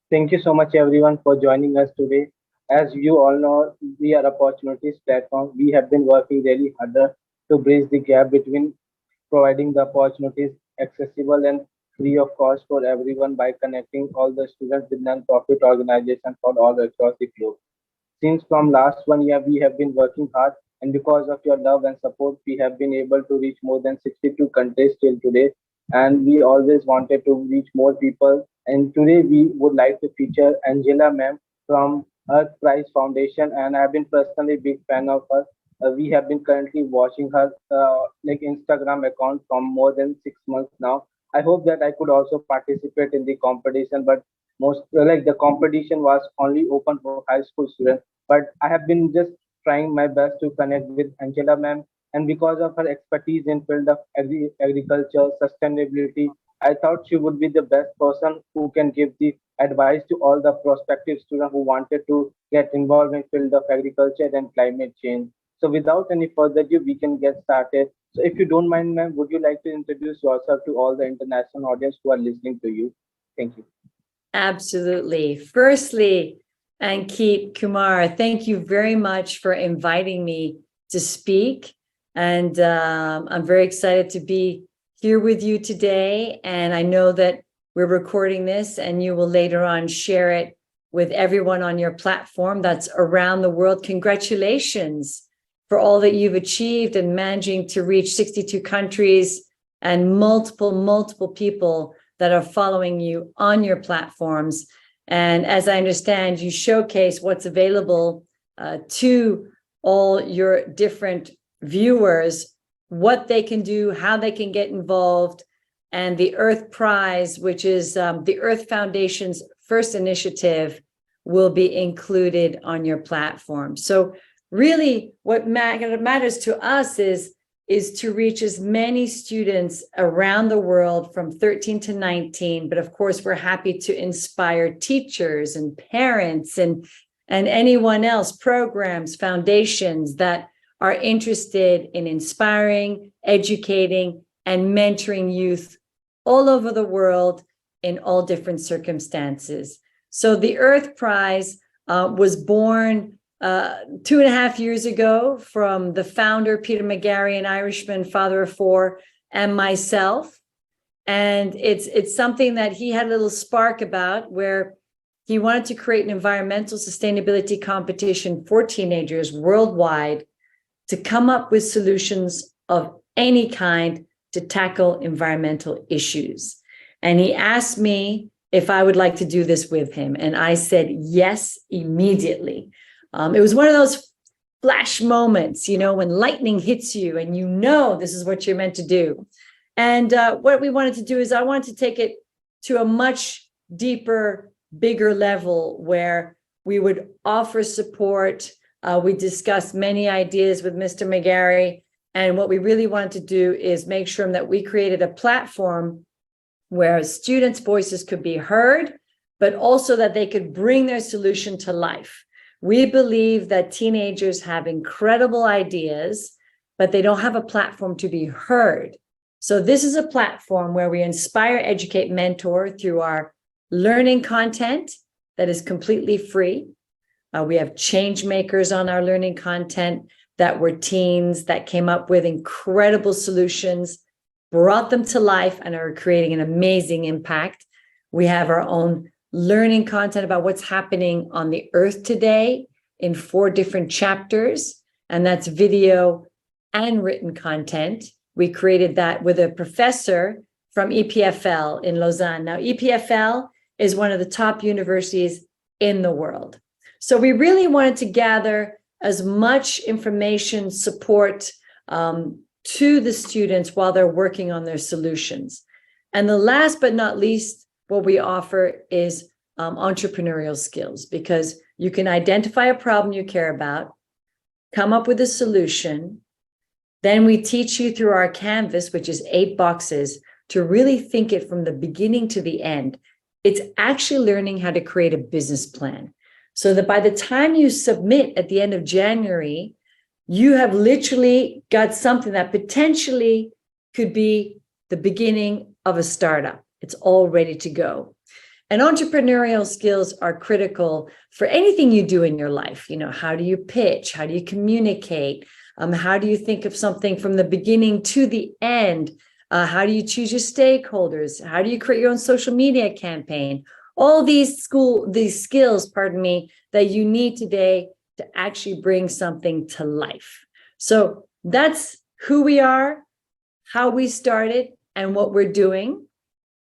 Thank you so much, everyone, for joining us today. As you all know, we are Opportunities platform. We have been working really harder to bridge the gap between providing the opportunities accessible and free of cost for everyone by connecting all the students with non-profit organizations all across the globe. Since from last 1 year, we have been working hard, and because of your love and support, we have been able to reach more than 62 countries till today. And we always wanted to reach more people. And today, we would like to feature Angela Ma'am from Earth Prize Foundation, and I've been personally big fan of her. We have been currently watching her Instagram account from more than 6 months now. I hope that I could also participate in the competition, but most the competition was only open for high school students, but I have been just trying my best to connect with Angela ma'am, and because of her expertise in field of agriculture sustainability, I thought she would be the best person who can give the advice to all the prospective students who wanted to get involved in field of agriculture and climate change. So without any further ado, we can get started. So if you don't mind, ma'am, would you like to introduce yourself to all the international audience who are listening to you? Thank you. Absolutely. Firstly, Ankit Kumar, thank you very much for inviting me to speak. And I'm very excited to be here with you today. And I know that we're recording this and you will later on share it with everyone on your platform that's around the world. Congratulations for all that you've achieved and managing to reach 62 countries and multiple people that are following you on your platforms. And as I understand, you showcase what's available to all your different viewers, what they can do, how they can get involved, and the Earth Prize, which is the Earth Foundation's first initiative, will be included on your platform. So really what matters to us is to reach as many students around the world from 13 to 19. But of course, we're happy to inspire teachers and parents and anyone else, programs, foundations that are interested in inspiring, educating, and mentoring youth all over the world in all different circumstances. So the Earth Prize was born 2.5 years ago from the founder, Peter McGarry, an Irishman, father of four, and myself. And it's something that he had a little spark about, where he wanted to create an environmental sustainability competition for teenagers worldwide to come up with solutions of any kind to tackle environmental issues. And he asked me if I would like to do this with him. And I said yes immediately. It was one of those flash moments, when lightning hits you and this is what you're meant to do. And what we wanted to do is I wanted to take it to a much deeper, bigger level where we would offer support. We discussed many ideas with Mr. McGarry. And what we really wanted to do is make sure that we created a platform where students' voices could be heard, but also that they could bring their solution to life. We believe that teenagers have incredible ideas, but they don't have a platform to be heard. So this is a platform where we inspire, educate, mentor through our learning content that is completely free. We have change makers on our learning content that were teens that came up with incredible solutions, brought them to life, and are creating an amazing impact. We have our own learning content about what's happening on the earth today in 4 different chapters, and that's video and written content. We created that with a professor from EPFL in Lausanne. Now, EPFL is one of the top universities in the world. So we really wanted to gather as much information, support to the students while they're working on their solutions. And the last but not least, what we offer is entrepreneurial skills, because you can identify a problem you care about, come up with a solution. Then we teach you through our canvas, which is 8 boxes, to really think it from the beginning to the end. It's actually learning how to create a business plan, so that by the time you submit at the end of January, you have literally got something that potentially could be the beginning of a startup. It's all ready to go. And entrepreneurial skills are critical for anything you do in your life. You know, how do you pitch? How do you communicate? How do you think of something from the beginning to the end? How do you choose your stakeholders? How do you create your own social media campaign? All these skills, pardon me, that you need today to actually bring something to life. So that's who we are, how we started, and what we're doing.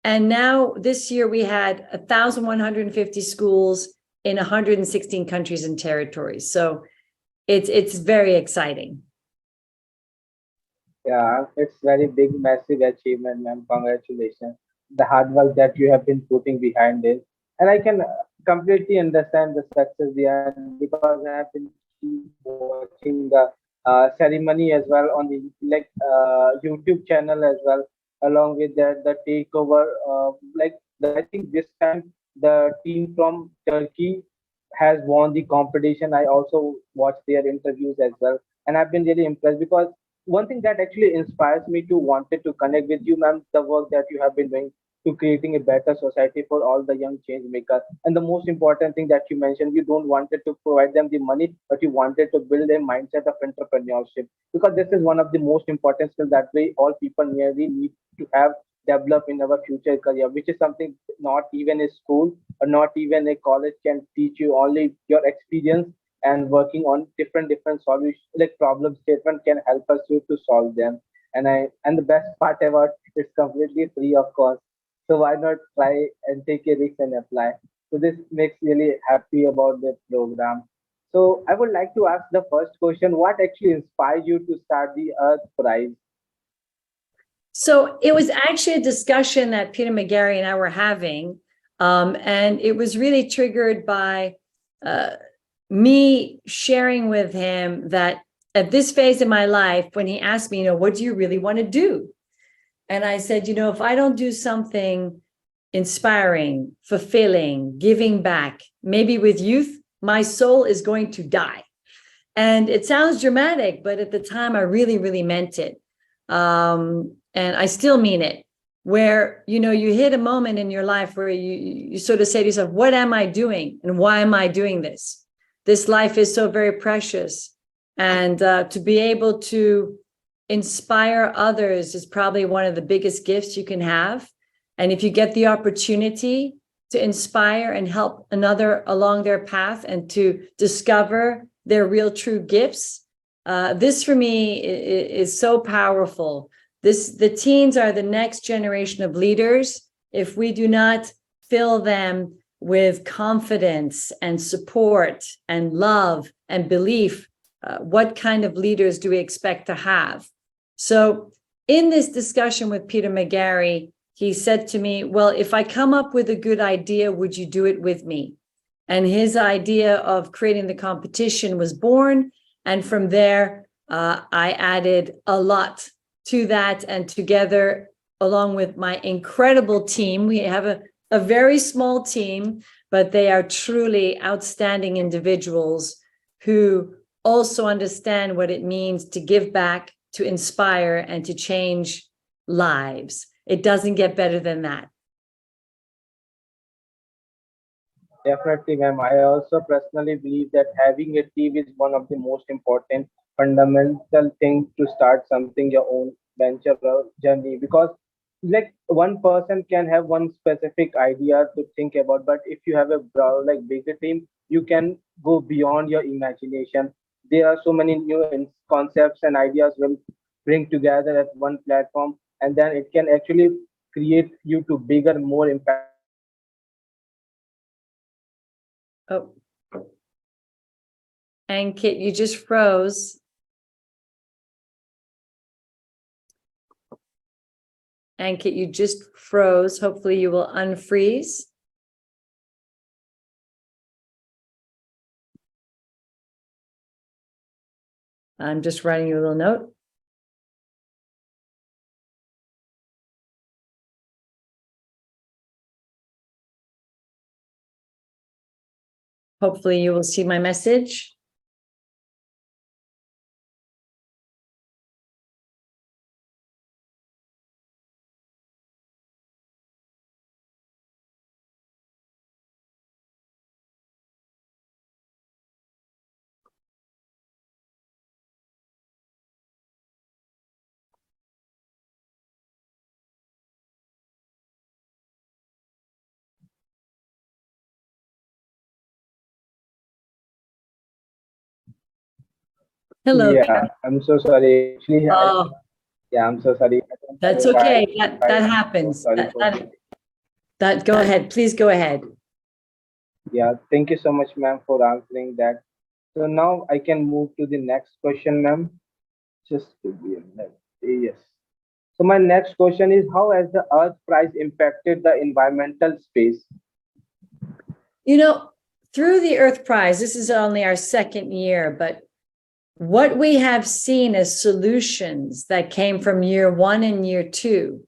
And now this year we had 1,150 schools in 116 countries and territories. So it's very exciting. Yeah, it's very big, massive achievement, ma'am. Congratulations. The hard work that you have been putting behind it. And I can completely understand the success behind because I have been keep watching the ceremony as well on the YouTube channel as well, along with that the takeover. I think this time the team from Turkey has won the competition. I also watched their interviews as well, and I've been really impressed because one thing that actually inspires me to wanted to connect with you, ma'am, the work that you have been doing to creating a better society for all the young change makers. And the most important thing that you mentioned, you don't wanted to provide them the money, but you wanted to build a mindset of entrepreneurship because this is one of the most important skills that we all people nearly need to have develop in our future career, which is something not even a school or not even a college can teach you. Only your experience and working on different solution like problem statement can help us to solve them. And the best part about it's completely free of cost, so why not try and take a risk and apply. So this makes really happy about the program. So I would like to ask the first question: what actually inspired you to start the Earth Prize? So it was actually a discussion that Peter McGarry and I were having. And it was really triggered by uh, me sharing with him that at this phase in my life, when he asked me, you know, what do you really want to do? And I said, you know, if I don't do something inspiring, fulfilling, giving back, maybe with youth, my soul is going to die. And it sounds dramatic, but at the time I really, really meant it. And I still mean it, where, you know, you hit a moment in your life where you sort of say to yourself, what am I doing? And why am I doing this? This life is so very precious. And to be able to inspire others is probably one of the biggest gifts you can have. And if you get the opportunity to inspire and help another along their path and to discover their real true gifts, this for me is so powerful. The teens are the next generation of leaders. If we do not fill them with confidence and support and love and belief, what kind of leaders do we expect to have? So in this discussion with Peter McGarry, he said to me, well, if I come up with a good idea, would you do it with me? And his idea of creating the competition was born. And from there, I added a lot to that. And together, along with my incredible team, we have a very small team, but they are truly outstanding individuals who also understand what it means to give back, to inspire, and to change lives. It doesn't get better than that. Definitely, ma'am. I also personally believe that having a team is one of the most important fundamental things to start something your own venture or journey because like one person can have one specific idea to think about, but if you have a like bigger team, you can go beyond your imagination. There are so many new concepts and ideas will bring together at one platform, and then it can actually create you to bigger, more impactful solutions that can help Oh, and Kit, you just froze. Ankit, you just froze. Hopefully you will unfreeze. I'm just writing you a little note. Hopefully you will see my message. Hello Yeah, there. I'm so sorry. Actually, Oh, yeah, I'm so sorry. I don't that's know why. okay. That I'm so happens. sorry for this. Go ahead. Please go ahead. Yeah, thank you so much, ma'am, for answering that. So now I can move to the next question, ma'am. Just to be a minute. Yes. So my next question is, how has the Earth price impacted the environmental space? You know, through the Earth Prize, this is only our second year, but what we have seen as solutions that came from year one and year two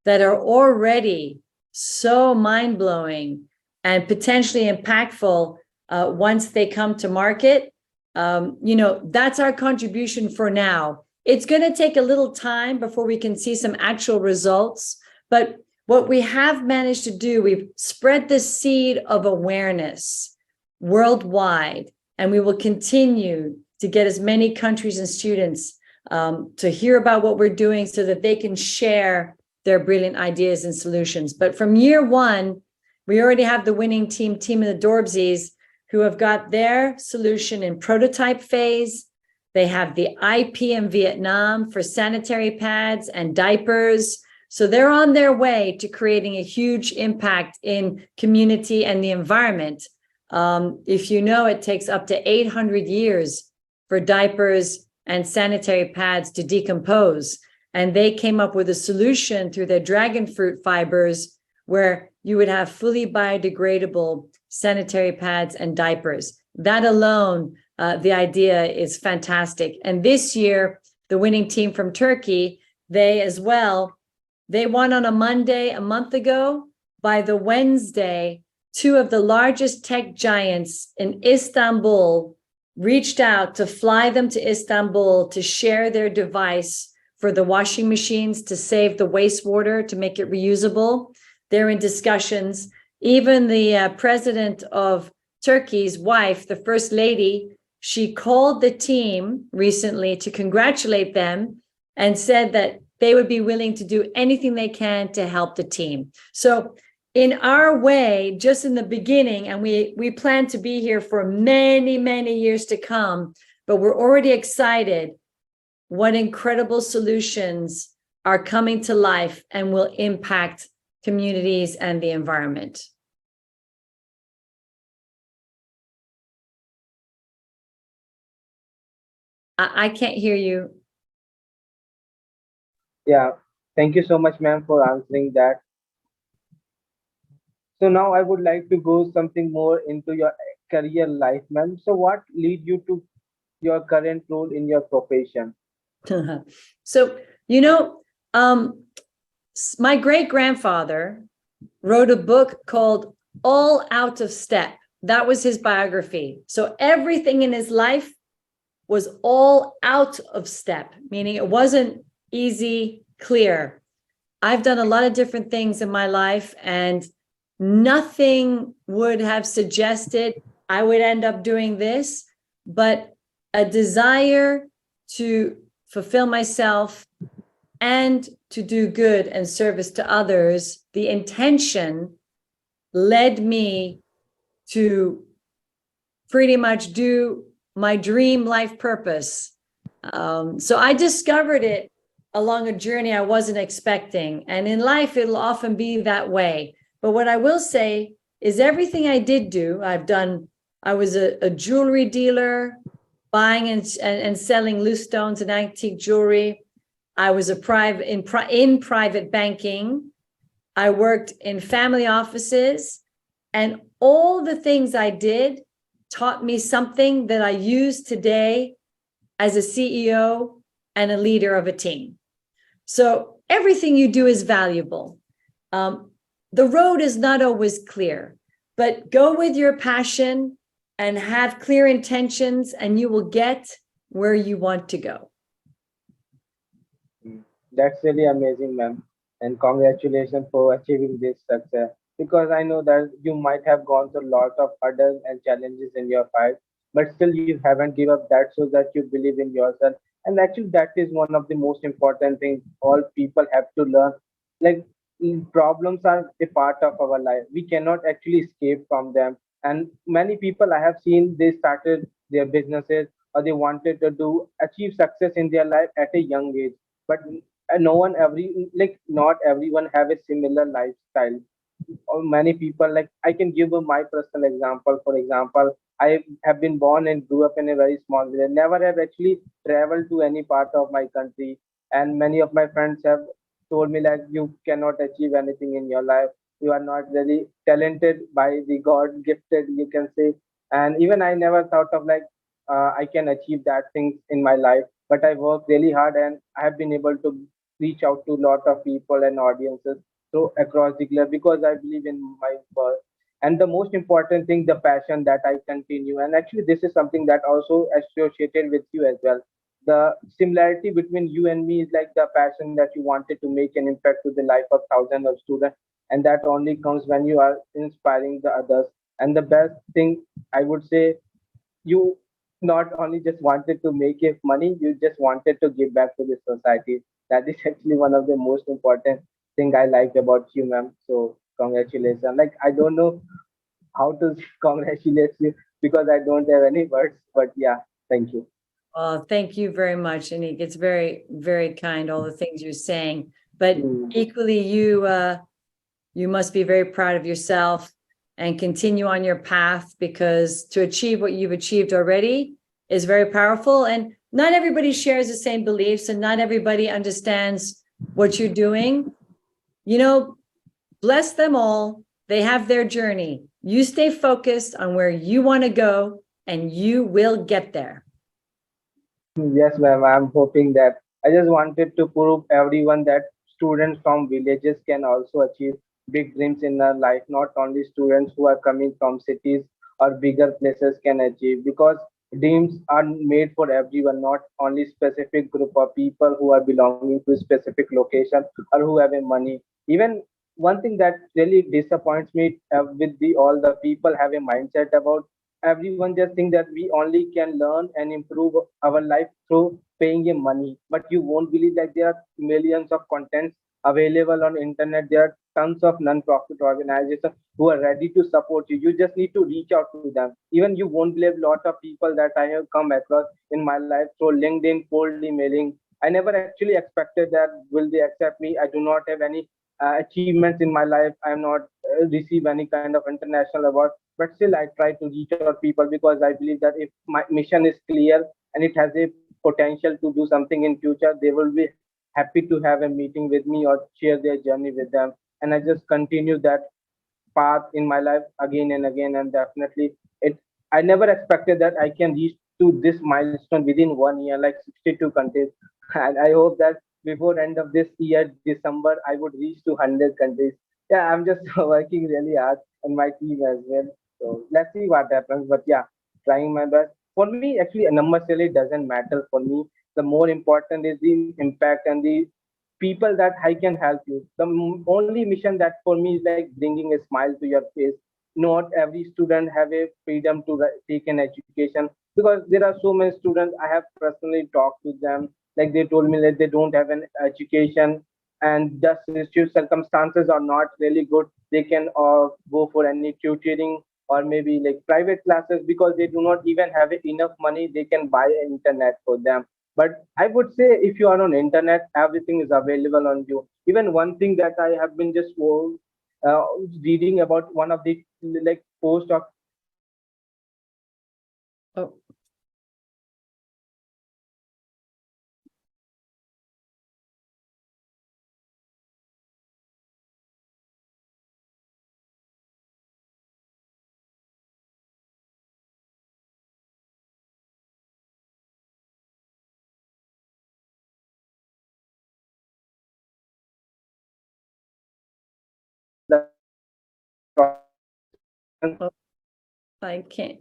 that are already so mind blowing and potentially impactful once they come to market. That's our contribution for now. It's going to take a little time before we can see some actual results. But what we have managed to do, we've spread the seed of awareness worldwide, and we will continue to get as many countries and students to hear about what we're doing so that they can share their brilliant ideas and solutions. But from year one, we already have the winning team of the Dorbsies, who have got their solution in prototype phase. They have the IP in Vietnam for sanitary pads and diapers. So they're on their way to creating a huge impact in community and the environment. If you know, it takes up to 800 years for diapers and sanitary pads to decompose. And they came up with a solution through their dragon fruit fibers where you would have fully biodegradable sanitary pads and diapers. That alone, the idea is fantastic. And this year, the winning team from Turkey, they as well, they won on a Monday a month ago. By the Wednesday, two of the largest tech giants in Istanbul reached out to fly them to Istanbul to share their device for the washing machines to save the wastewater, to make it reusable. They're in discussions. Even the president of Turkey's wife, the first lady, she called the team recently to congratulate them and said that they would be willing to do anything they can to help the team. So in our way, just in the beginning, and we plan to be here for many, many years to come, but we're already excited what incredible solutions are coming to life and will impact communities and the environment. I can't hear you. Yeah, thank you so much, ma'am, for answering that. So now I would like to go something more into your career life, ma'am. So what lead you to your current role in your profession? So, you know, um, my great grandfather wrote a book called All Out of Step. That was his biography. So everything in his life was all out of step, meaning it wasn't easy, clear. I've done a lot of different things in my life, and nothing would have suggested I would end up doing this, but a desire to fulfill myself and to do good and service to others. The intention led me to pretty much do my dream life purpose. So I discovered it along a journey I wasn't expecting. And in life, it'll often be that way. But what I will say is everything I did do, I was a jewelry dealer, buying and selling loose stones and antique jewelry. I was in private banking. I worked in family offices, and all the things I did taught me something that I use today as a CEO and a leader of a team. So everything you do is valuable. The road is not always clear, but go with your passion and have clear intentions, and you will get where you want to go. Mm. That's really amazing, ma'am. And congratulations for achieving this success. Because I know that you might have gone through a lot of hurdles and challenges in your fight, but still you haven't give up. That shows that you believe in yourself. And actually, that is one of the most important things all people have to learn. Like problems are a part of our life. We cannot actually escape from them. And many people I have seen they started their businesses or they wanted to do achieve success in their life at a young age. But no one every like not everyone have a similar lifestyle. Or many people, like I can give you my personal example. For example, I have been born and grew up in a very small village, never have actually traveled to any part of my country. And many of my friends have told me that you cannot achieve anything in your life, you are not really talented by the god gifted, you can say. And even I never thought of like I can achieve that things in my life, but I work really hard and I have been able to reach out to a lot of people and audiences so across the globe because I believe in my work. And the most important thing, the passion that I continue. And actually, this is something that also associated with you as well. The similarity between you and me is like the passion that you wanted to make an impact to the life of thousands of students. And that only comes when you are inspiring the others. And the best thing I would say, you not only just wanted to make it money, you just wanted to give back to the society. That is actually one of the most important thing I liked about you, ma'am. So congratulations. Like I don't know how to congratulate you because I don't have any words, but yeah, thank you. Thank you very much, Anik. It's very, very kind, all the things you're saying. But Mm. equally, you must be very proud of yourself and continue on your path, because to achieve what you've achieved already is very powerful. And not everybody shares the same beliefs, and not everybody understands what you're doing. You know, bless them all. They have their journey. You stay focused on where you want to go, and you will get there. Yes, ma'am. I'm hoping that I just wanted to prove everyone that students from villages can also achieve big dreams in their life. Not only students who are coming from cities or bigger places can achieve, because dreams are made for everyone, not only specific group of people who are belonging to a specific location or who have a money. Even one thing that really disappoints me with the all the people have a mindset about everyone just think that we only can learn and improve our life through paying a money, but you won't believe that there are millions of contents available on internet. There are tons of non-profit organizations who are ready to support you. You just need to reach out to them. Even you won't believe a lot of people that I have come across in my life through LinkedIn, cold emailing. I never actually expected that will they accept me. I do not have any achievements in my life. I am not receive any kind of international award, but still I try to reach out people because I believe that if my mission is clear and it has a potential to do something in future, they will be happy to have a meeting with me or share their journey with them. And I just continue that path in my life again and again. And definitely it, I never expected that I can reach to this milestone within 1 year, like 62 countries. And I hope that before end of this year December I would reach to 100 countries. Yeah, I'm just working really hard and my team as well. So let's see what happens. But yeah, trying my best. For me, actually, a number really doesn't matter for me. The more important is the impact and the people that I can help you. The only mission that for me is like bringing a smile to your face. Not every student have a freedom to take an education, because there are so many students I have personally talked to them. Like they told me that they don't have an education and the circumstances are not really good. They can go for any tutoring or maybe like private classes because they do not even have enough money they can buy internet for them. But I would say if you are on internet, everything is available on you. Even one thing that I have been just uh, reading about one of the like post of Oh, oh, I can't.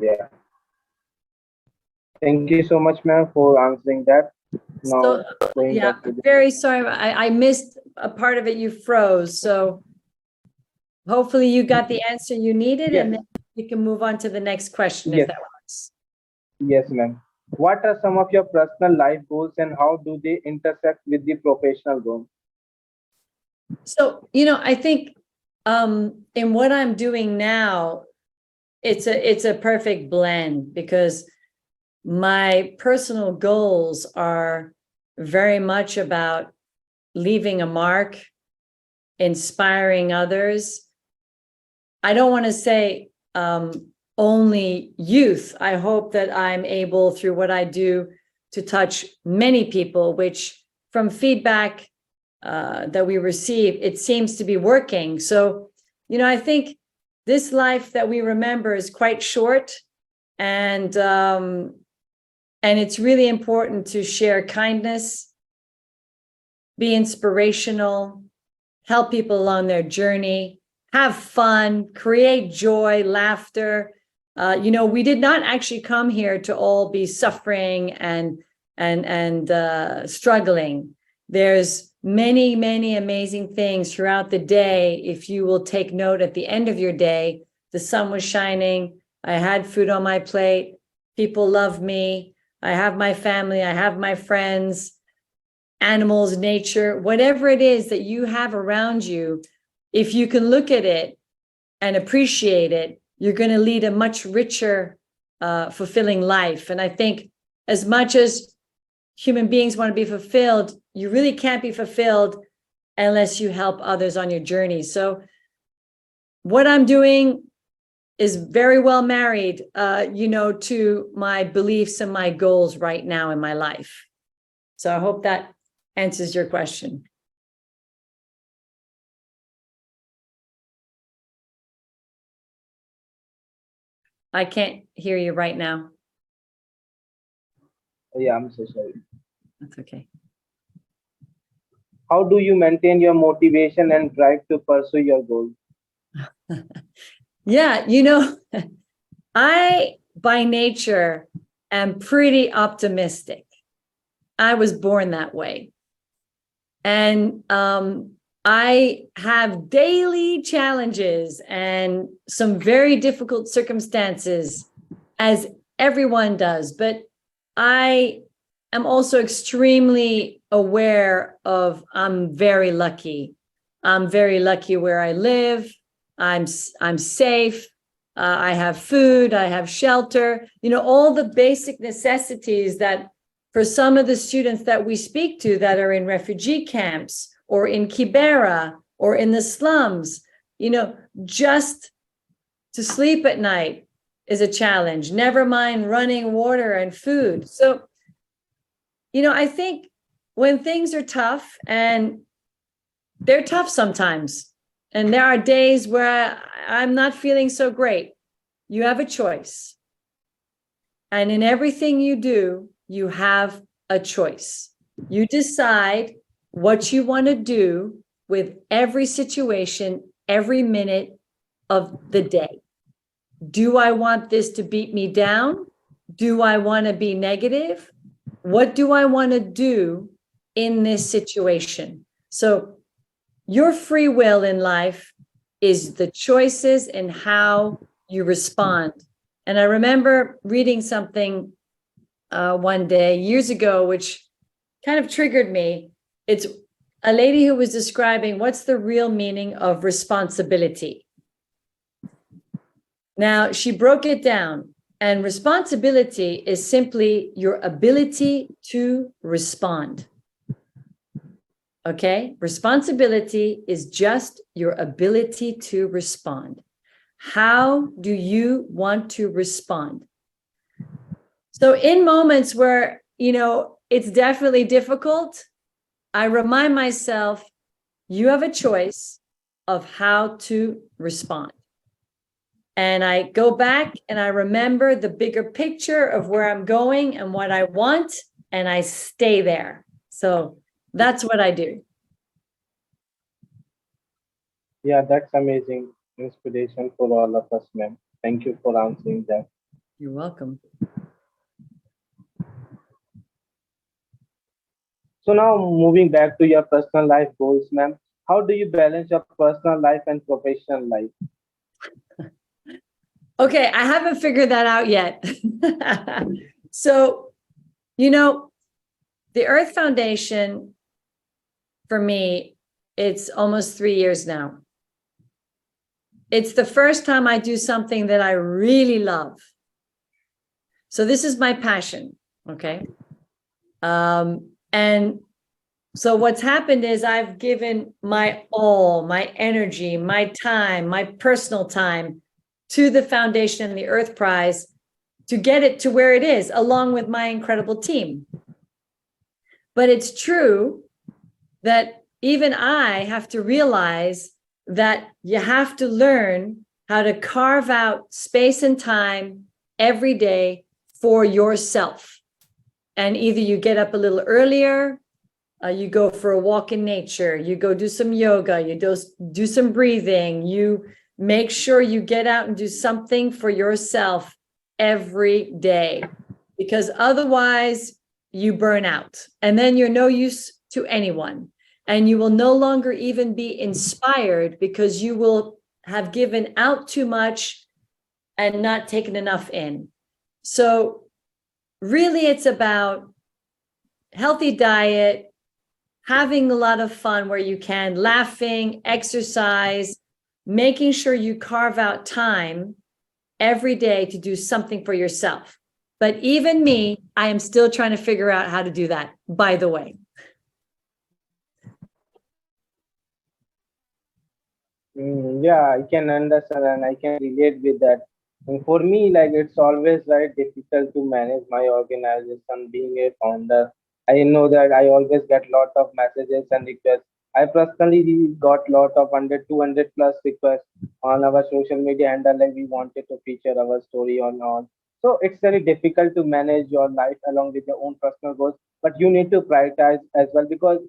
yeah. Thank you so much, ma'am, for answering that. Now So, going yeah, back to the very sorry. I missed a part of it. You froze. So hopefully you got the answer you needed, yes, and then we can move on to the next question if yes, that works. Yes, ma'am. What are some of your personal life goals and how do they intersect with the professional goals? So, I think in what I'm doing now, it's a perfect blend because my personal goals are very much about leaving a mark, inspiring others. I don't want to say only youth. I hope that I'm able, through what I do, to touch many people, which from feedback that we receive, it seems to be working. So, I think this life that we remember is quite short, and it's really important to share kindness, be inspirational, help people along their journey, have fun, create joy, laughter. We did not actually come here to all be suffering and struggling. There's many, many amazing things throughout the day. If you will take note, at the end of your day, the sun was shining. I had food on my plate. People love me. I have my family. I have my friends, animals, nature, whatever it is that you have around you. If you can look at it and appreciate it, you're going to lead a much richer, fulfilling life. And I think as much as human beings want to be fulfilled, you really can't be fulfilled unless you help others on your journey. So what I'm doing is very well married, to my beliefs and my goals right now in my life. So I hope that answers your question. I can't hear you right now. Yeah, I'm so sorry. That's okay. How do you maintain your motivation and drive to pursue your goals? Yeah, I by nature am pretty optimistic. I was born that way. And I have daily challenges and some very difficult circumstances, as everyone does. But I am also extremely aware of I'm very lucky. I'm very lucky where I live. I'm safe. I have food. I have shelter. All the basic necessities that for some of the students that we speak to that are in refugee camps or in Kibera or in the slums, just to sleep at night is a challenge, never mind running water and food. So, I think when things are tough, and they're tough sometimes, and there are days where I'm not feeling so great, you have a choice. And in everything you do, you have a choice. You decide what you want to do with every situation, every minute of the day. Do I want this to beat me down? Do I want to be negative? What do I want to do in this situation? So your free will in life is the choices and how you respond. And I remember reading something one day years ago, which kind of triggered me. It's a lady who was describing what's the real meaning of responsibility. Now, she broke it down, and responsibility is simply your ability to respond. Okay? Responsibility is just your ability to respond. How do you want to respond? So in moments where, it's definitely difficult, I remind myself, you have a choice of how to respond. And I go back and I remember the bigger picture of where I'm going and what I want, and I stay there. So that's what I do. Yeah, that's amazing inspiration for all of us, ma'am. Thank you for answering that. You're welcome. So now moving back to your personal life goals, ma'am. How do you balance your personal life and professional life? Okay, I haven't figured that out yet. So, you know, the Earth Foundation, for me, it's almost 3 years now. It's the first time I do something that I really love. So this is my passion, okay? And so what's happened is I've given my all, my energy, my time, my personal time to the foundation and the Earth Prize to get it to where it is, along with my incredible team. But it's true that even I have to realize that you have to learn how to carve out space and time every day for yourself. And either you get up a little earlier, you go for a walk in nature, you go do some yoga, you do some breathing, you make sure you get out and do something for yourself every day, because otherwise you burn out and then you're no use to anyone. And you will no longer even be inspired because you will have given out too much and not taken enough in. So really it's about healthy diet, having a lot of fun where you can, laughing, exercise, making sure you carve out time every day to do something for yourself. But even me, I am still trying to figure out how to do that, by the way. Yeah, I can understand and I can relate with that. And for me, like it's always very difficult to manage my organization being a founder. I know that I always get lot of messages and requests. I personally got lot of 100, 200 plus requests on our social media handle, like we wanted to feature our story on. So it's very difficult to manage your life along with your own personal goals, but you need to prioritize as well, because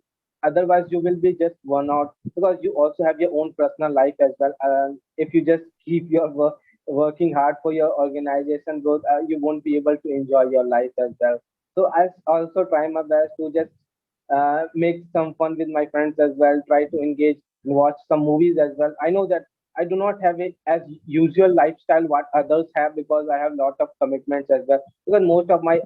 otherwise you will be just one out, because you also have your own personal life as well. If you just keep your working hard for your organization growth, you won't be able to enjoy your life as well. So I also try my best to just make some fun with my friends as well, try to engage and watch some movies as well. I know that I do not have it as usual lifestyle what others have, because I have lot of commitments as well, because most of my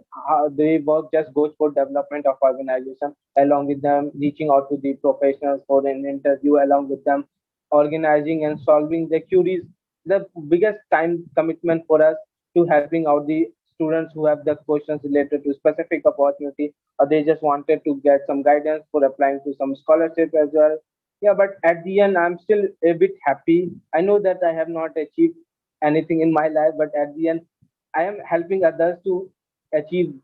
day work just goes for development of organization, along with them reaching out to the professionals for an interview, along with them organizing and solving the queries. The biggest time commitment for us to helping out the students who have the questions related to specific opportunity, or they just wanted to get some guidance for applying to some scholarship as well. Yeah, but at the end I'm still a bit happy. I know that I have not achieved anything in my life, but at the end I am helping others to achieve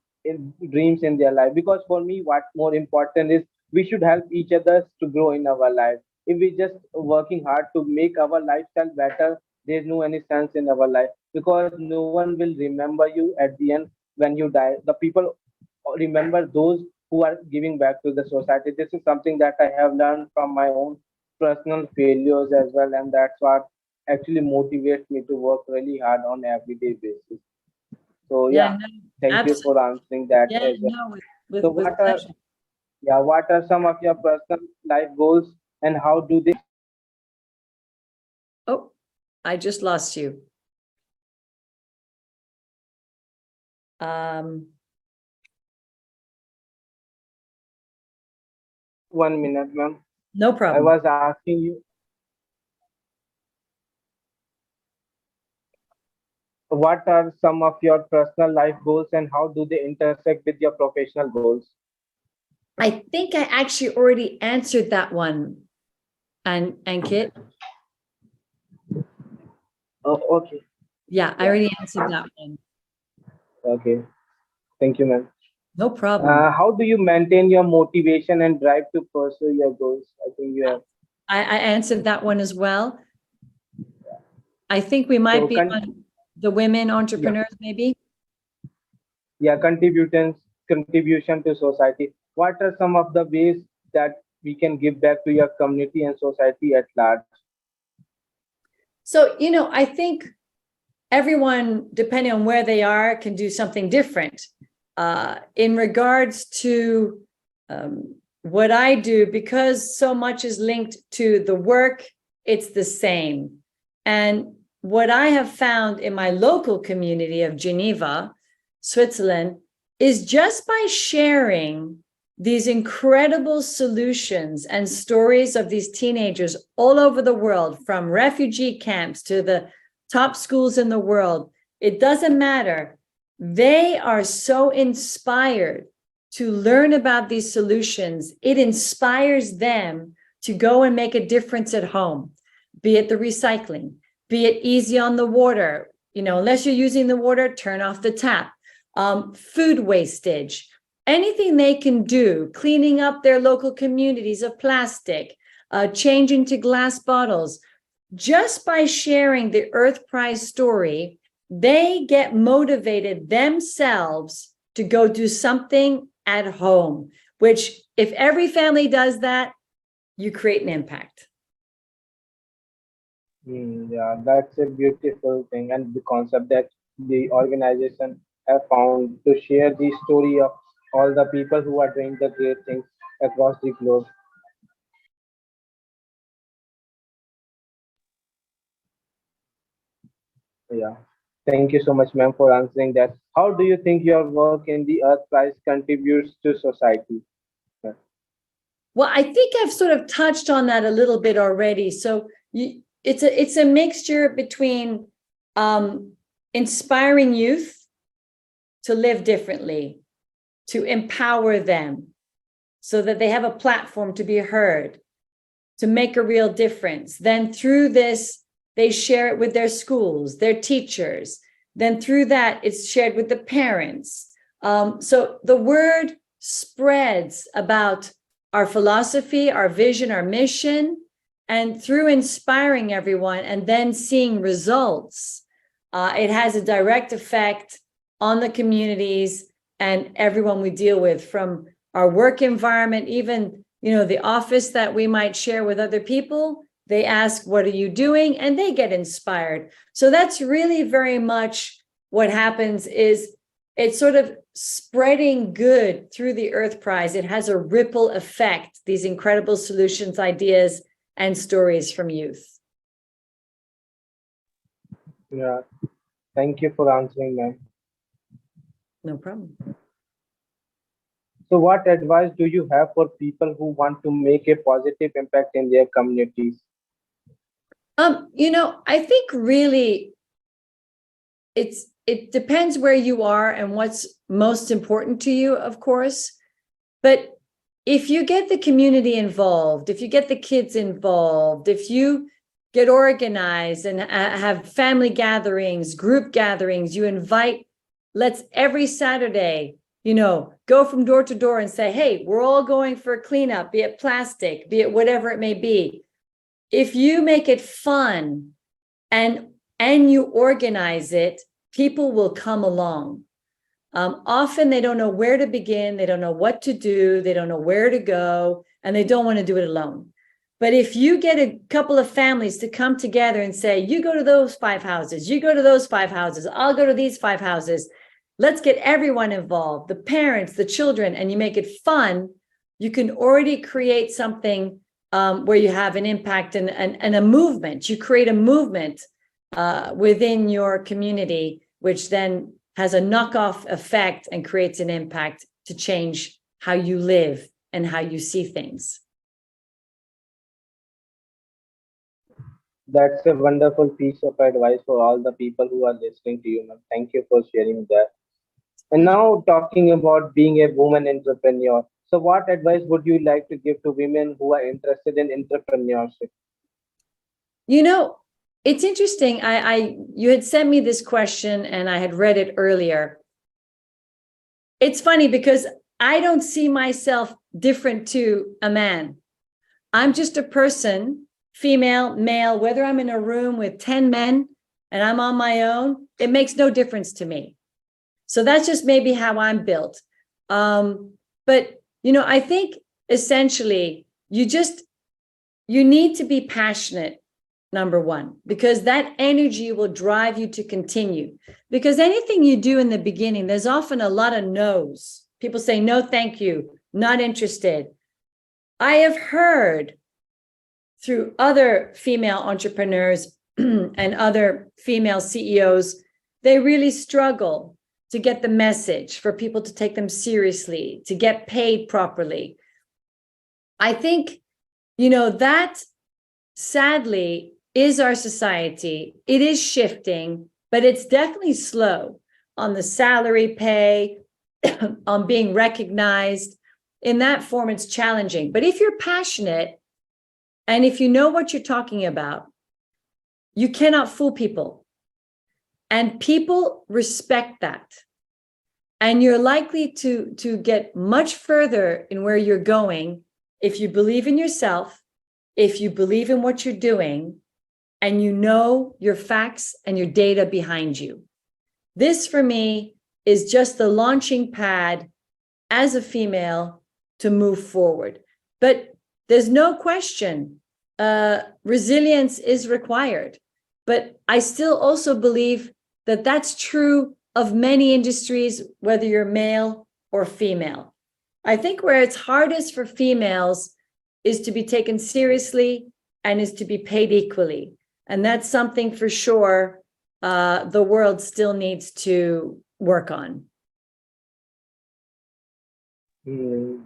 dreams in their life, because for me what more important is we should help each other to grow in our life. If we just working hard to make our lifestyle better, there's no any sense in our life, because no one will remember you at the end. When you die, the people remember those who are giving back to the society. This is something that I have learned from my own personal failures as well, and that's what actually motivates me to work really hard on everyday basis. So Yeah, yeah, no, thank you absolutely. for answering that Yeah, as well. no, So with what are, pleasure. yeah, what are some of your personal life goals and how do they? Oh, I just lost you. Um, 1 minute, ma'am. no I problem. was asking you, what are some of your personal life goals and how do they intersect with your professional goals? I think I actually already answered that one, and Kit. Oh, okay. Yeah, I Yeah. already answered that one. Okay. Thank you, ma'am. No problem. How do you maintain your motivation and drive to pursue your goals? I think you have. I answered that one as well. I think we might So, be on the women yeah, entrepreneurs, maybe. yeah, contribution to society. What are some of the ways that we can give back to your community and society at large? So, I think everyone, depending on where they are, can do something different. In regards to what I do, because so much is linked to the work, it's the same. And what I have found in my local community of Geneva, Switzerland, is just by sharing these incredible solutions and stories of these teenagers all over the world, from refugee camps to the top schools in the world. It doesn't matter. They are so inspired to learn about these solutions. It inspires them to go and make a difference at home, be it the recycling, be it easy on the water. Unless you're using the water, turn off the tap. Food wastage, anything they can do, cleaning up their local communities of plastic, changing to glass bottles. Just by sharing the Earth Prize story, they get motivated themselves to go do something at home, which if every family does that, you create an impact. Yeah, that's a beautiful thing, and the concept that the organization have found to share the story of all the people who are doing the great things across the globe. Yeah. Thank you so much, ma'am, for answering that. How do you think your work in the Earth Prize contributes to society? Yeah. Well, I think I've sort of touched on that a little bit already. So it's a mixture between inspiring youth to live differently, to empower them so that they have a platform to be heard, to make a real difference. Then through this, they share it with their schools, their teachers. Then through that, it's shared with the parents. So the word spreads about our philosophy, our vision, our mission, and through inspiring everyone and then seeing results, it has a direct effect on the communities and everyone we deal with, from our work environment, even the office that we might share with other people. They ask, what are you doing? And they get inspired. So that's really very much what happens. Is it's sort of spreading good through the Earth Prize. It has a ripple effect, these incredible solutions, ideas, and stories from youth. Yeah. Thank you for answering, ma'am. No problem. So, what advice do you have for people who want to make a positive impact in their communities? I think really it depends where you are and what's most important to you, of course. But if you get the community involved, if you get the kids involved, if you get organized and have family gatherings, group gatherings, you invite, let's every Saturday, go from door to door and say, hey, we're all going for a cleanup, be it plastic, be it whatever it may be. If you make it fun and you organize it, people will come along. Often they don't know where to begin, they don't know what to do, they don't know where to go, and they don't want to do it alone. But if you get a couple of families to come together and say, you go to those 5 houses, you go to those 5 houses, I'll go to these 5 houses, let's get everyone involved, the parents, the children, and you make it fun, you can already create something where you have an impact and a movement. You create a movement within your community, which then has a knockoff effect and creates an impact to change how you live and how you see things. That's a wonderful piece of advice for all the people who are listening to you, ma'am. Thank you for sharing that. And now, talking about being a woman entrepreneur. So, what advice would you like to give to women who are interested in entrepreneurship? It's interesting. You had sent me this question and I had read it earlier. It's funny because I don't see myself different to a man. I'm just a person, female, male, whether I'm in a room with 10 men and I'm on my own, it makes no difference to me. So that's just maybe how I'm built. But, I think essentially you need to be passionate, number one, because that energy will drive you to continue. Because anything you do in the beginning, there's often a lot of no's. People say, no, thank you, not interested. I have heard through other female entrepreneurs and other female CEOs, they really struggle to get the message, for people to take them seriously, to get paid properly. I think, that sadly is our society. It is shifting, but it's definitely slow on the salary pay, on being recognized. In that form, it's challenging. But if you're passionate and if you know what you're talking about, you cannot fool people. And people respect that. And you're likely to get much further in where you're going if you believe in yourself, if you believe in what you're doing, and you know your facts and your data behind you. This, for me, is just the launching pad as a female to move forward. But there's no question, resilience is required. But I still also believe that that's true of many industries, whether you're male or female. I think where it's hardest for females is to be taken seriously and is to be paid equally. And that's something for sure the world still needs to work on.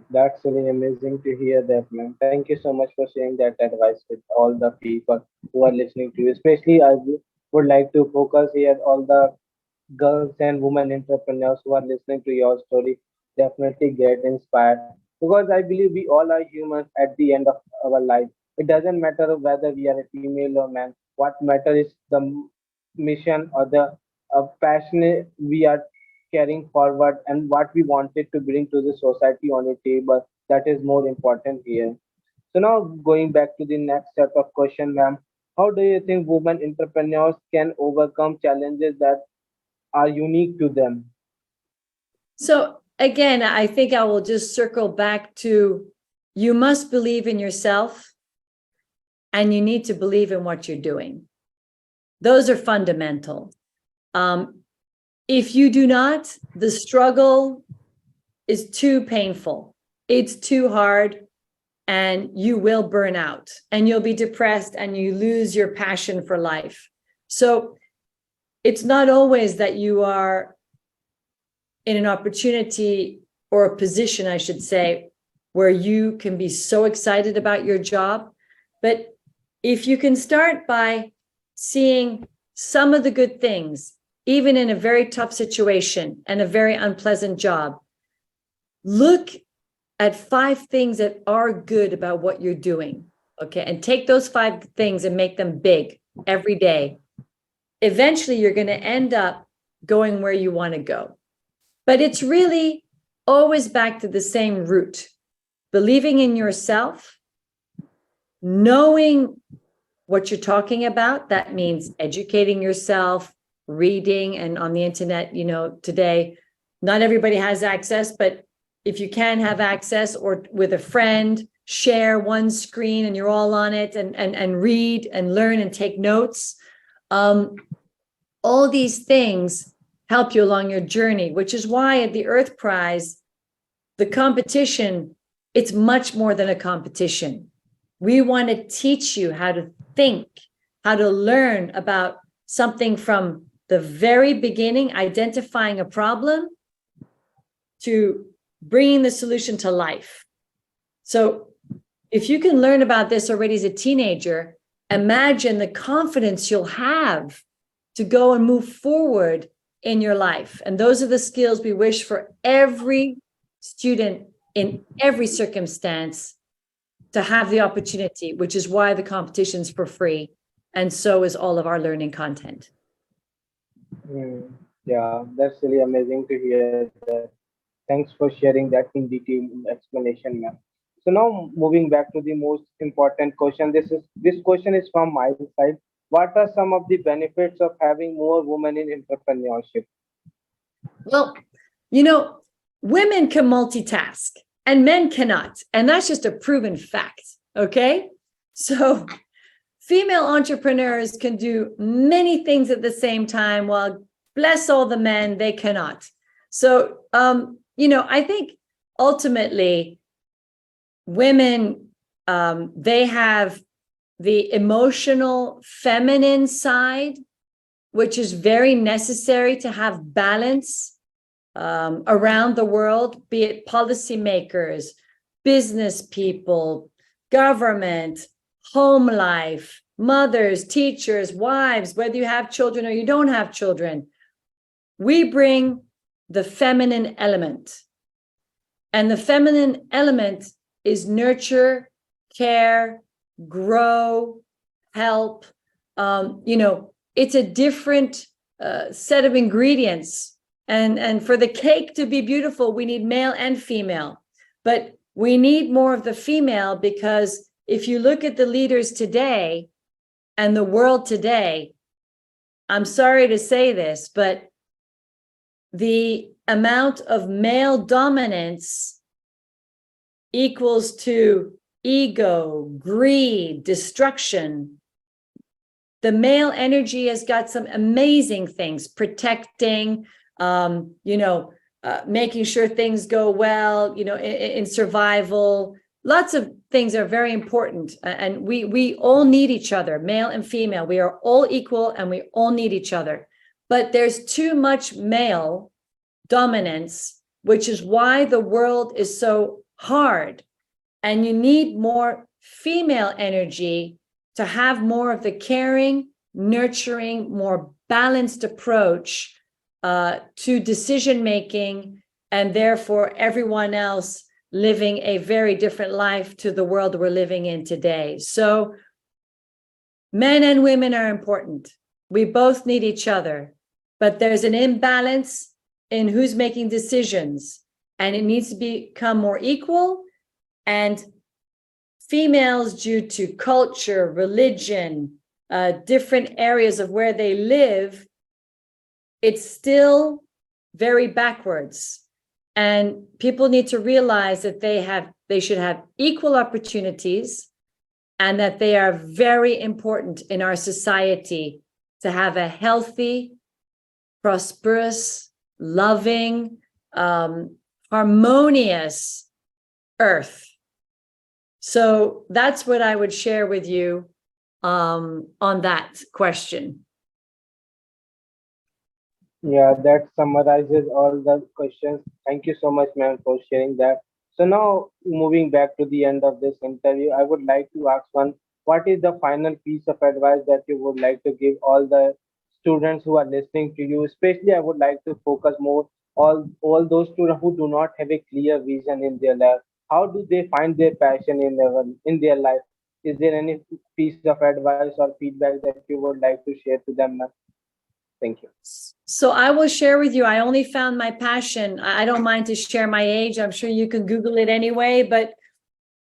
That's really amazing to hear that, ma'am. Thank you so much for sharing that advice with all the people who are listening to you. Especially, would like to focus here all the girls and women entrepreneurs who are listening to your story. Definitely get inspired, because I believe we all are humans at the end of our life. It doesn't matter whether we are a female or man. What matters is the mission or the passion we are carrying forward and what we wanted to bring to the society on a table. That is more important here. So now going back to the next set of question, ma'am. How do you think women entrepreneurs can overcome challenges that are unique to them? So again, I think I will just circle back to, you must believe in yourself and you need to believe in what you're doing. Those are fundamental. If you do not, the struggle is too painful. It's too hard, and you will burn out and you'll be depressed and you lose your passion for life. So it's not always that you are in an opportunity or a position, I should say, where you can be so excited about your job. But if you can start by seeing some of the good things, even in a very tough situation and a very unpleasant job, look at 5 things that are good about what you're doing, okay? And take those 5 things and make them big every day. Eventually, you're going to end up going where you want to go. But it's really always back to the same root: believing in yourself, knowing what you're talking about. That means educating yourself, reading, and on the internet, today, not everybody has access, but if you can have access, or with a friend, share one screen and you're all on it, and read and learn and take notes. All these things help you along your journey, which is why at the Earth Prize, the competition, it's much more than a competition. We want to teach you how to think, how to learn about something from the very beginning, identifying a problem, to bringing the solution to life. So if you can learn about this already as a teenager, imagine the confidence you'll have to go and move forward in your life. And those are the skills we wish for every student in every circumstance to have the opportunity, which is why the competition's for free. And so is all of our learning content. Yeah, that's really amazing to hear that. Thanks for sharing that in detail explanation, ma'am. So now moving back to the most important question. This question is from my side. What are some of the benefits of having more women in entrepreneurship? Well, women can multitask and men cannot. And that's just a proven fact. Okay. So female entrepreneurs can do many things at the same time, while bless all the men, they cannot. So, I think ultimately women, they have the emotional feminine side, which is very necessary to have balance around the world, be it policymakers, business people, government, home life, mothers, teachers, wives, whether you have children or you don't have children, we bring the feminine element. And the feminine element is nurture, care, grow, help. It's a different set of ingredients. And for the cake to be beautiful, we need male and female. But we need more of the female, because if you look at the leaders today and the world today, I'm sorry to say this, but the amount of male dominance equals to ego, greed, destruction. The male energy has got some amazing things, protecting, making sure things go well, in survival. Lots of things are very important. And we all need each other, male and female. We are all equal and we all need each other. But there's too much male dominance, which is why the world is so hard. And you need more female energy to have more of the caring, nurturing, more balanced approach to decision making, and therefore everyone else living a very different life to the world we're living in today. So men and women are important. We both need each other, but there's an imbalance in who's making decisions, and it needs to become more equal. And females, due to culture, religion, different areas of where they live, it's still very backwards. And people need to realize that they should have equal opportunities, and that they are very important in our society to have a healthy, prosperous, loving, harmonious earth. So that's what I would share with you on that question. Yeah, that summarizes all the questions. Thank you so much, ma'am, for sharing that. So now, moving back to the end of this interview, I would like to ask one, what is the final piece of advice that you would like to give all the students who are listening to you? Especially, I would like to focus more all those students who do not have a clear vision in their life. How do they find their passion in their life? Is there any piece of advice or feedback that you would like to share to them, ma'am? Thank you. So I will share with you, I only found my passion. I don't mind to share my age. I'm sure you can Google it anyway, but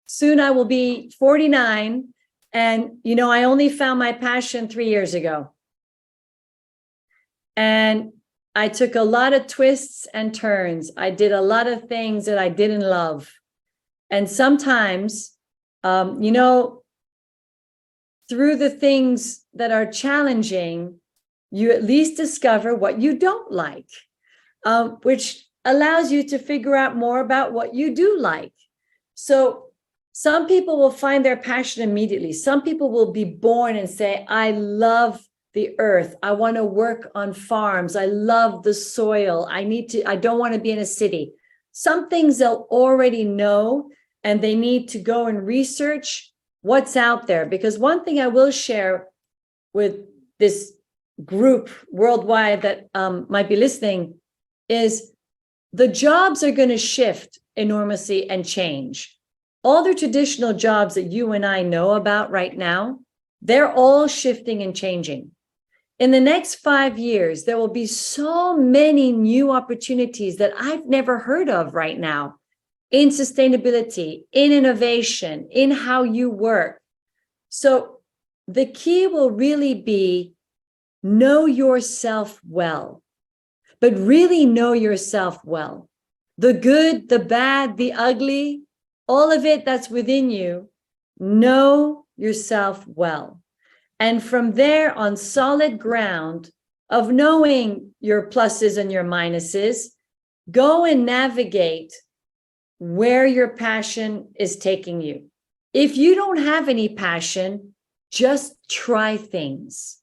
soon I will be 49. And, I only found my passion 3 years ago. And I took a lot of twists and turns. I did a lot of things that I didn't love. And sometimes, through the things that are challenging, you at least discover what you don't like, which allows you to figure out more about what you do like. So some people will find their passion immediately. Some people will be born and say, I love the earth. I want to work on farms. I love the soil. I don't want to be in a city. Some things they'll already know, and they need to go and research what's out there. Because one thing I will share with this group worldwide that might be listening is the jobs are going to shift enormously and change. All the traditional jobs that you and I know about right now, they're all shifting and changing. In the next 5 years, there will be so many new opportunities that I've never heard of right now in sustainability, in innovation, in how you work. So the key will really be know yourself well, but really know yourself well. The good, the bad, the ugly, all of it that's within you, know yourself well. And from there, on solid ground of knowing your pluses and your minuses, go and navigate where your passion is taking you. If you don't have any passion, just try things.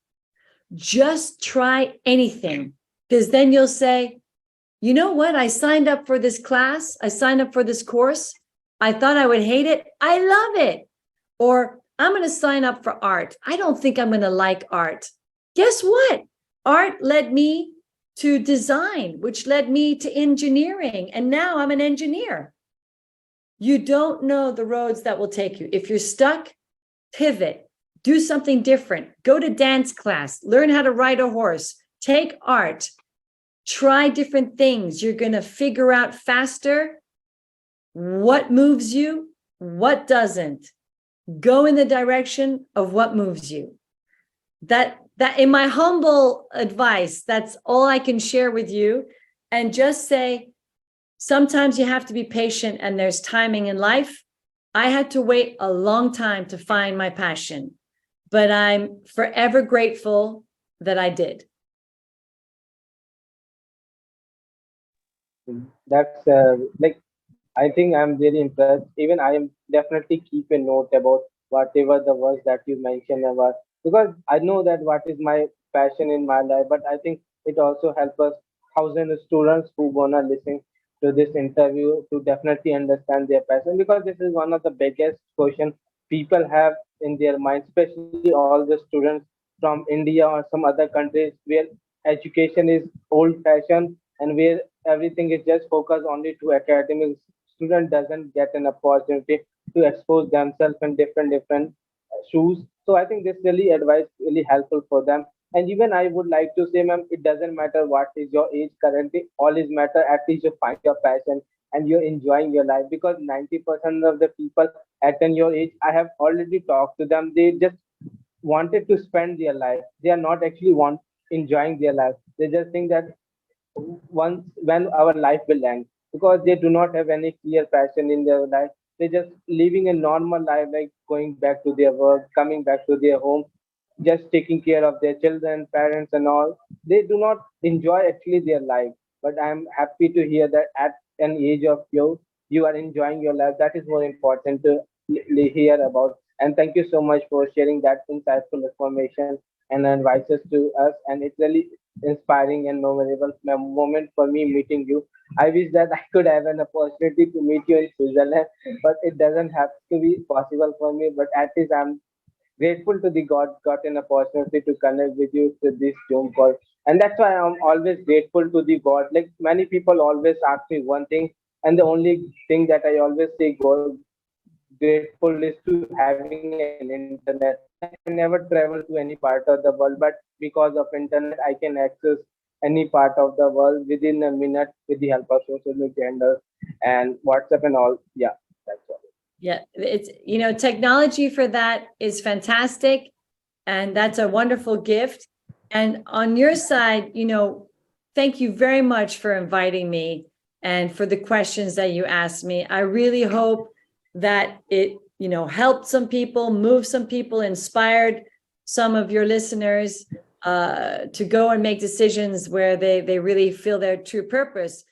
Just try anything, because then you'll say, you know what? I signed up for this class. I signed up for this course. I thought I would hate it. I love it. Or I'm going to sign up for art. I don't think I'm going to like art. Guess what? Art led me to design, which led me to engineering. And now I'm an engineer. You don't know the roads that will take you. If you're stuck, pivot, do something different, go to dance class, learn how to ride a horse, take art, try different things. You're going to figure out faster what moves you, what doesn't. Go in the direction of what moves you. That in my humble advice, that's all I can share with you. And just say, sometimes you have to be patient and there's timing in life. I had to wait a long time to find my passion, but I'm forever grateful that I did. That's like, I think I'm really impressed. Even I am definitely keep a note about whatever the words that you mentioned about, because I know that what is my passion in my life. But I think it also helps us thousand students who gonna listen to this interview to definitely understand their passion, because this is one of the biggest question people have in their mind, especially all the students from India or some other countries where education is old fashioned and where everything is just focused only to academics. Student doesn't get an opportunity to expose themselves in different shoes. So I think this really advice really helpful for them. And even I would like to say, ma'am, it doesn't matter what is your age currently. All is matter. At least you find your passion and you're enjoying your life, because 90% of the people at your age, I have already talked to them. They just wanted to spend their life. They are not actually want enjoying their life. They just think that once when our life will end, because they do not have any clear passion in their life. They just living a normal life, like going back to their work, coming back to their home, just taking care of their children, parents, and all. They do not enjoy actually their life. But I'm happy to hear that at an age of you are enjoying your life. That is more important to hear about. And thank you so much for sharing that insightful information and advices to us. And it's really inspiring and memorable moment for me meeting you. I wish that I could have an opportunity to meet you in Switzerland, but it doesn't have to be possible for me. But at least I'm grateful to the God got an opportunity to connect with you through this Zoom call. And that's why I'm always grateful to the God. Like many people always ask me one thing, and the only thing that I always say God grateful is to having an internet. I can never travel to any part of the world, but because of internet, I can access any part of the world within a minute with the help of social media and WhatsApp and all. Yeah, that's all. Yeah, it's, technology for that is fantastic. And that's a wonderful gift. And on your side, thank you very much for inviting me and for the questions that you asked me. I really hope that it, helped some people, moved some people, inspired some of your listeners to go and make decisions where they really feel their true purpose.